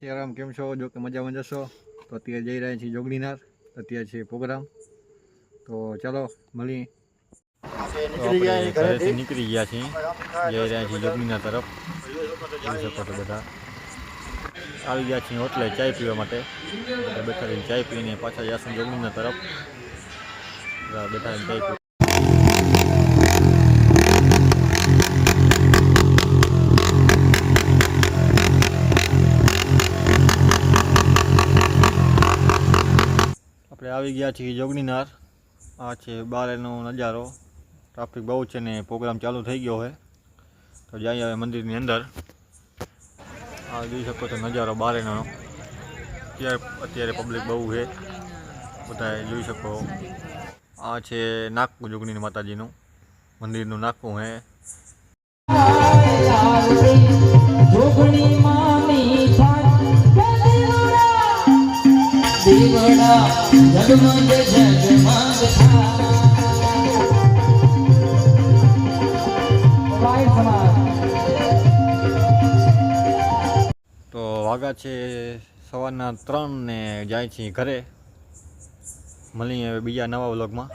આરામ કેમ છો? જો કે મજામાં જશો તો અત્યારે જઈ રહ્યા છીએ જોગણીનાર. અત્યારે છે પ્રોગ્રામ, તો ચાલો મળી. ઘરેથી નીકળી ગયા છીએ, જઈ રહ્યા છીએ જોગણીનાર તરફ. જોઈ શકો છો બધા આવી ગયા છીએ હોટલે ચાય પીવા માટે. બધા બેઠા રહીને ચાય પીને પાછા જશું જોગણીનાર તરફ. બેઠા રહીને ચાય પી. આપણે આવી ગયા છીએ જોગણીનાર. આ છે બહારનો નજારો. ટ્રાફિક બહુ છે ને પ્રોગ્રામ ચાલુ થઈ ગયો છે, તો જઈએ હવે મંદિરની અંદર. આ જોઈ શકો છો નજારો બહારનો. અત્યારે પબ્લિક બહુ છે, બધા જોઈ શકો. આ છે નાકું જોગણી માતાજીનું મંદિરનું નાકું છે. તો વાગા છે સવારના 3 ને જાય છે ઘરે. મળીએ હવે બીજા નવા વ્લોગમાં.